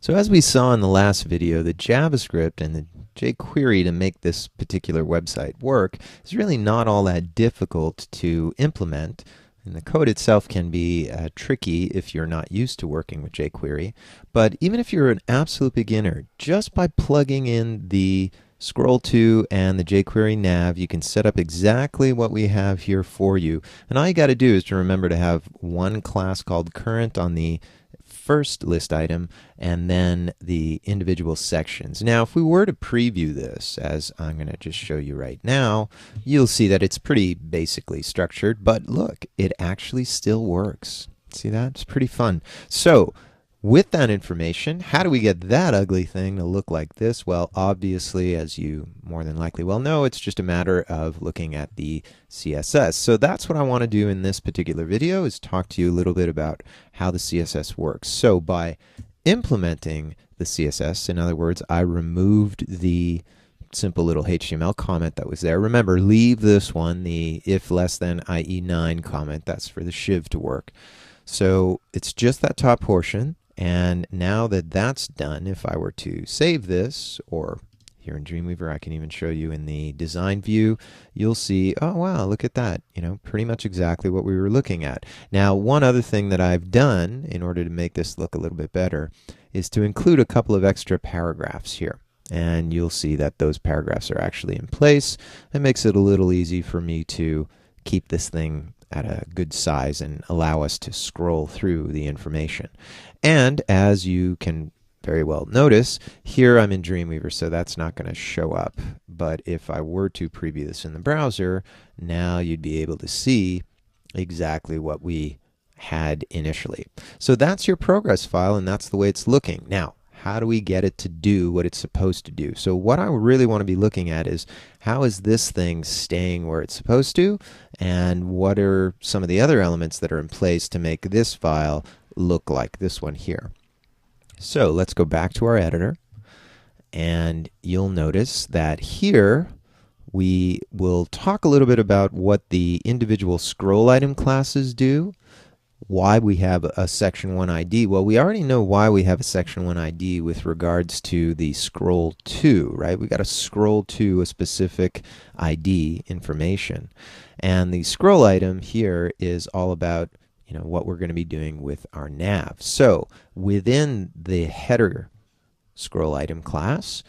So as we saw in the last video, the JavaScript and the jQuery to make this particular website work is really not all that difficult to implement. And the code itself can be tricky if you're not used to working with jQuery. But even if you're an absolute beginner, just by plugging in the scroll to and the jQuery nav, you can set up exactly what we have here for you. And all you got to do is to remember to have one class called current on the first list item and then the individual sections. Now, if we were to preview this, as I'm going to just show you right now, you'll see that it's pretty basically structured, but look, it actually still works. See that? It's pretty fun. So, with that information, how do we get that ugly thing to look like this? Well, obviously, as you more than likely well know, it's just a matter of looking at the CSS. So that's what I want to do in this particular video, is talk to you a little bit about how the CSS works. So by implementing the CSS, in other words, I removed the simple little HTML comment that was there. Remember, leave this one, the if less than IE 9 comment. That's for the shiv to work. So it's just that top portion. And now that that's done, if I were to save this, or here in Dreamweaver, I can even show you in the design view, you'll see, oh wow, look at that, pretty much exactly what we were looking at. Now, one other thing that I've done in order to make this look a little bit better is to include a couple of extra paragraphs here. And you'll see that those paragraphs are actually in place. It makes it a little easy for me to keep this thing at a good size and allow us to scroll through the information. And as you can very well notice, here I'm in Dreamweaver, so that's not going to show up. But if I were to preview this in the browser, now you'd be able to see exactly what we had initially. So that's your progress file, and that's the way it's looking. Now, how do we get it to do what it's supposed to do? So what I really want to be looking at is, how is this thing staying where it's supposed to, and what are some of the other elements that are in place to make this file look like this one here. So let's go back to our editor, and you'll notice that here we will talk a little bit about what the individual scroll item classes do, why we have a section 1 ID. Well, we already know why we have a section 1 ID with regards to the scroll to, right? We got to scroll to a specific ID information. And the scroll item here is all about what we're going to be doing with our nav. So within the header scroll item class,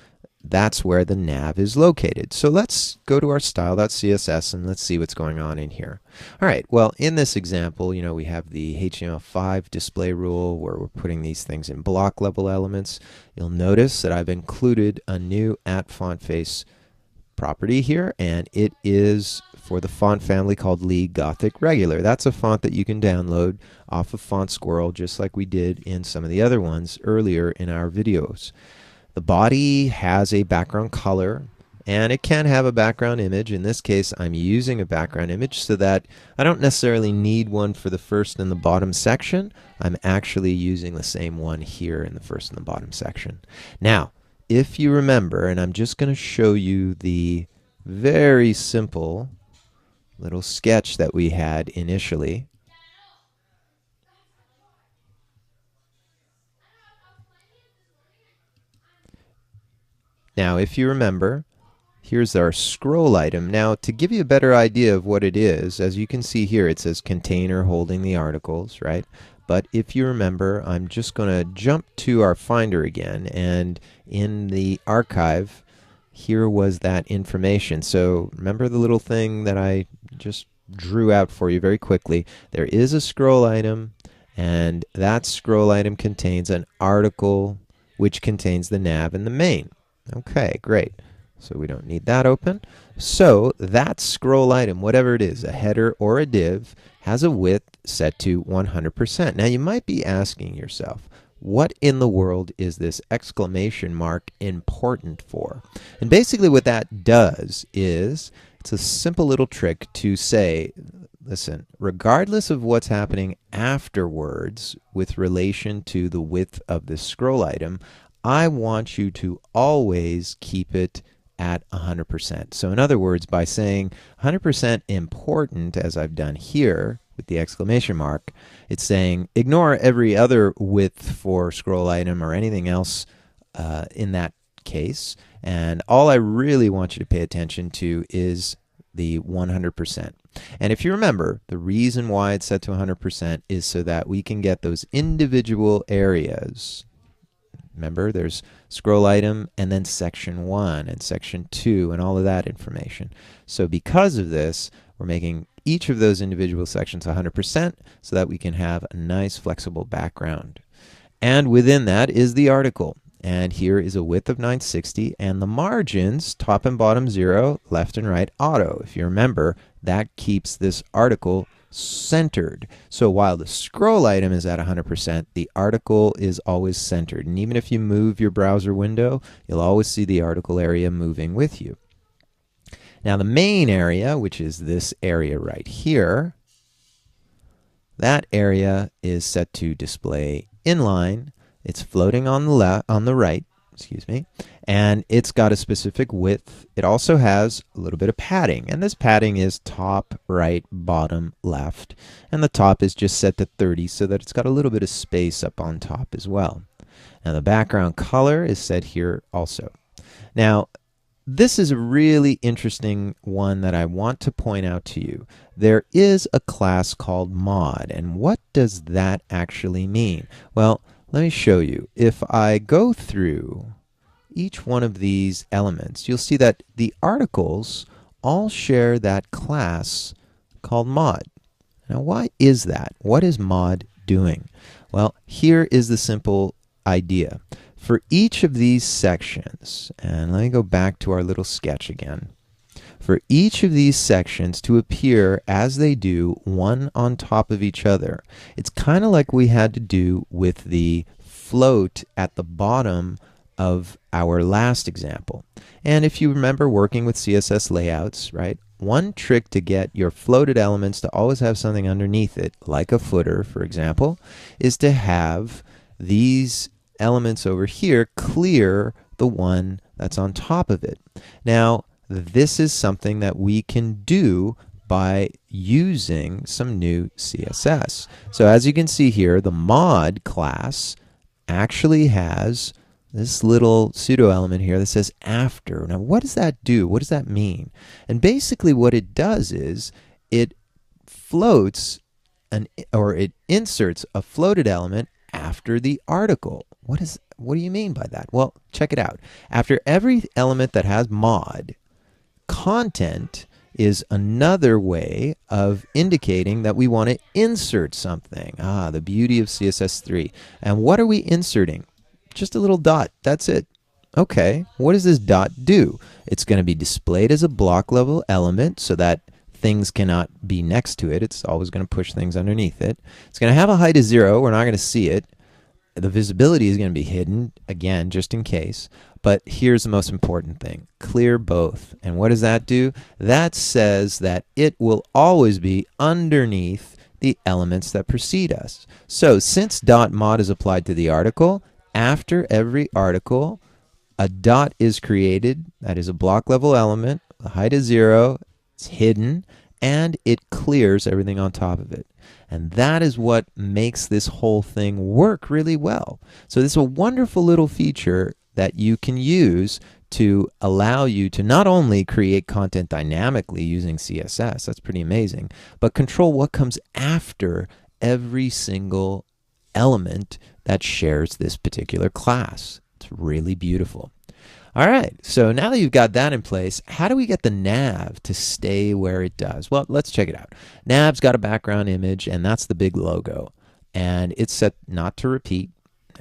that's where the nav is located. So let's go to our style.css and let's see what's going on in here. All right, well, in this example, we have the HTML5 display rule where we're putting these things in block level elements. You'll notice that I've included a new @fontface property here, and it is for the font family called Lee Gothic Regular. That's a font that you can download off of Font Squirrel, just like we did in some of the other ones earlier in our videos. The body has a background color, and it can have a background image. In this case, I'm using a background image so that I don't necessarily need one for the first and the bottom section. I'm actually using the same one here in the first and the bottom section. Now, if you remember, and I'm just going to show you the very simple little sketch that we had initially. Now, if you remember, here's our scroll item. Now, to give you a better idea of what it is, as you can see here, it says container holding the articles, right? But if you remember, I'm just going to jump to our Finder again, and in the archive, here was that information. So remember the little thing that I just drew out for you very quickly? There is a scroll item, and that scroll item contains an article which contains the nav and the main. Okay, great. So we don't need that open. So that scroll item, whatever it is, a header or a div, has a width set to 100%. Now you might be asking yourself, what in the world is this exclamation mark important for? And basically what that does is, it's a simple little trick to say, listen, regardless of what's happening afterwards with relation to the width of this scroll item, I want you to always keep it at 100%. So in other words, by saying 100% important, as I've done here, with the exclamation mark, it's saying ignore every other width for scroll item or anything else in that case. And all I really want you to pay attention to is the 100%. And if you remember, the reason why it's set to 100% is so that we can get those individual areas. Remember, there's scroll item and then section 1 and section 2 and all of that information. So because of this, we're making each of those individual sections 100% so that we can have a nice flexible background. And within that is the article. And here is a width of 960 and the margins, top and bottom 0, left and right auto. If you remember, that keeps this article centered. So while the scroll item is at 100%, the article is always centered. And even if you move your browser window, you'll always see the article area moving with you. Now the main area, which is this area right here, that area is set to display inline. It's floating on the right, excuse me, and it's got a specific width. It also has a little bit of padding, and this padding is top, right, bottom, left, and the top is just set to 30 so that it's got a little bit of space up on top as well. Now the background color is set here also. Now this is a really interesting one that I want to point out to you. There is a class called mod, and what does that actually mean? Well, let me show you. If I go through each one of these elements, you'll see that the articles all share that class called mod. Now, why is that? What is mod doing? Well, here is the simple idea. For each of these sections, and let me go back to our little sketch again. For each of these sections to appear as they do, one on top of each other, it's kind of like we had to do with the float at the bottom of our last example. And if you remember working with CSS layouts, right, one trick to get your floated elements to always have something underneath it, like a footer, for example, is to have these elements over here clear the one that's on top of it. Now, this is something that we can do by using some new CSS. So as you can see here, the mod class actually has this little pseudo element here that says after. Now what does that do? What does that mean? And basically what it does is it floats or it inserts a floated element after the article. What do you mean by that? Well, check it out. After every element that has mod, content is another way of indicating that we want to insert something. Ah, the beauty of CSS3. And what are we inserting? Just a little dot. That's it. Okay, what does this dot do? It's going to be displayed as a block level element so that things cannot be next to it. It's always going to push things underneath it. It's going to have a height of 0. We're not going to see it. The visibility is going to be hidden, again, just in case. But here's the most important thing. Clear both. And what does that do? That says that it will always be underneath the elements that precede us. So since dot mod is applied to the article, after every article, a dot is created. That is a block level element. The height is 0. It's hidden. And it clears everything on top of it. And that is what makes this whole thing work really well. So this is a wonderful little feature that you can use to allow you to not only create content dynamically using CSS, that's pretty amazing, but control what comes after every single element that shares this particular class. It's really beautiful. All right, so now that you've got that in place, how do we get the nav to stay where it does? Well, let's check it out. Nav's got a background image, and that's the big logo. And it's set not to repeat.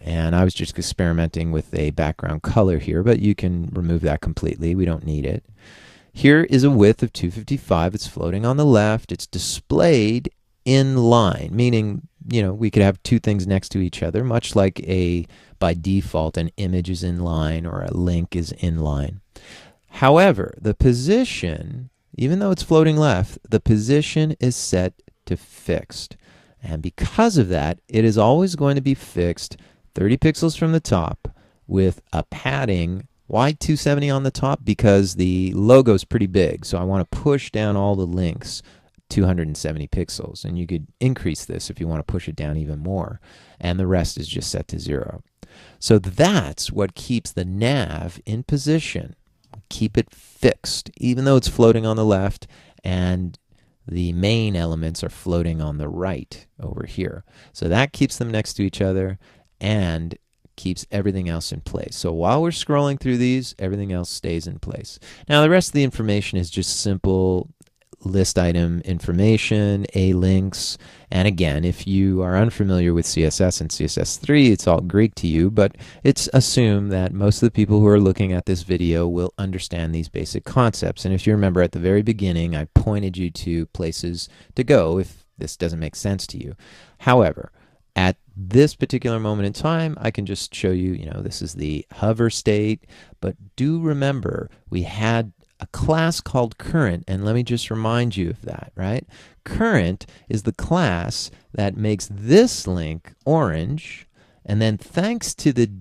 And I was just experimenting with a background color here, but you can remove that completely. We don't need it. Here is a width of 255. It's floating on the left. It's displayed in line, meaning, we could have two things next to each other, much like by default, an image is in line or a link is in line. However, the position, even though it's floating left, the position is set to fixed. And because of that, it is always going to be fixed 30 pixels from the top with a padding. Why 270 on the top? Because the logo is pretty big, so I want to push down all the links 270 pixels, and you could increase this if you want to push it down even more, and the rest is just set to 0. So that's what keeps the nav in position. Keep it fixed, even though it's floating on the left and the main elements are floating on the right over here. So that keeps them next to each other and keeps everything else in place. So while we're scrolling through these, everything else stays in place. Now the rest of the information is just simple list item information, links, and again, if you are unfamiliar with CSS and CSS3, it's all Greek to you, but it's assumed that most of the people who are looking at this video will understand these basic concepts. And if you remember at the very beginning, I pointed you to places to go if this doesn't make sense to you. However, at this particular moment in time, I can just show you, this is the hover state, but do remember we had a class called current, and let me just remind you of that, right? Current is the class that makes this link orange, and then thanks to the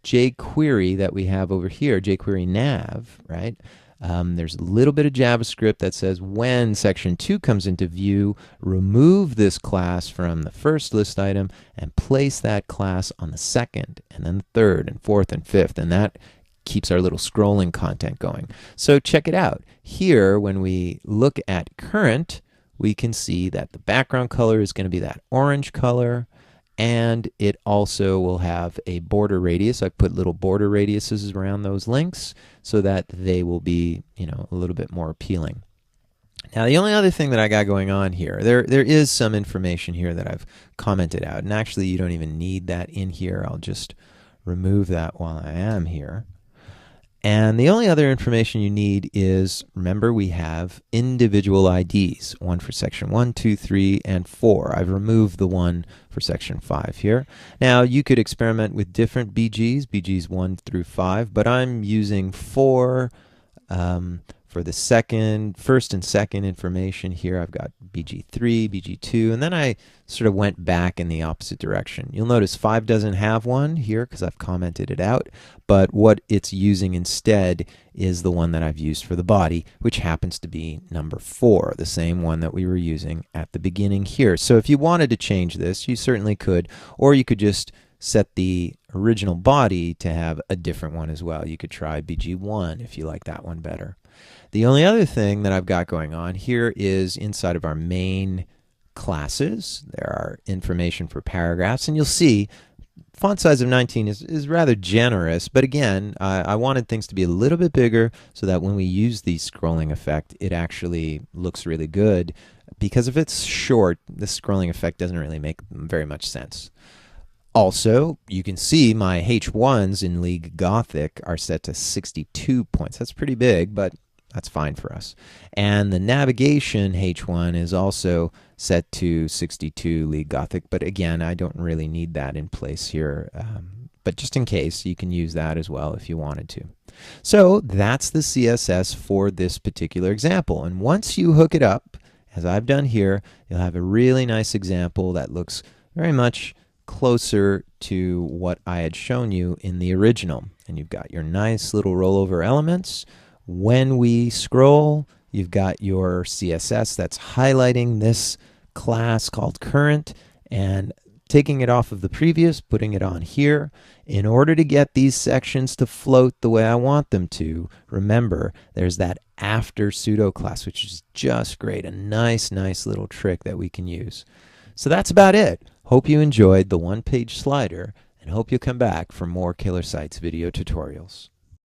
jQuery that we have over here, jQuery nav, right? There's a little bit of JavaScript that says when section 2 comes into view, remove this class from the first list item and place that class on the second, and then the third, and fourth, and fifth, and that keeps our little scrolling content going. So check it out. Here, when we look at current, we can see that the background color is going to be that orange color, and it also will have a border radius. I put little border radiuses around those links so that they will be, a little bit more appealing. Now, the only other thing that I got going on here, there is some information here that I've commented out, and actually you don't even need that in here. I'll just remove that while I am here. And the only other information you need is, remember, we have individual IDs, one for section 1, 2, 3, and 4. I've removed the one for section 5 here. Now, you could experiment with different BGs 1 through 5, but I'm using 4 for the first and second information here. I've got BG3, BG2, and then I sort of went back in the opposite direction. You'll notice 5 doesn't have one here because I've commented it out, but what it's using instead is the one that I've used for the body, which happens to be number 4, the same one that we were using at the beginning here. So if you wanted to change this, you certainly could, or you could just set the original body to have a different one as well. You could try BG1 if you like that one better. The only other thing that I've got going on here is inside of our main classes, there are information for paragraphs, and you'll see font size of 19 is rather generous, but again, I wanted things to be a little bit bigger so that when we use the scrolling effect, it actually looks really good, because if it's short, the scrolling effect doesn't really make very much sense. Also, you can see my H1s in League Gothic are set to 62 points. That's pretty big, but that's fine for us. And the navigation H1 is also set to 62 League Gothic, but again, I don't really need that in place here. But just in case, you can use that as well if you wanted to. So that's the CSS for this particular example. And once you hook it up, as I've done here, you'll have a really nice example that looks very much closer to what I had shown you in the original. And you've got your nice little rollover elements. When we scroll, you've got your CSS that's highlighting this class called current and taking it off of the previous, putting it on here. In order to get these sections to float the way I want them to, remember, there's that after pseudo class, which is just great. A nice little trick that we can use. So that's about it. Hope you enjoyed the one-page slider, and hope you'll come back for more Killer Sites video tutorials.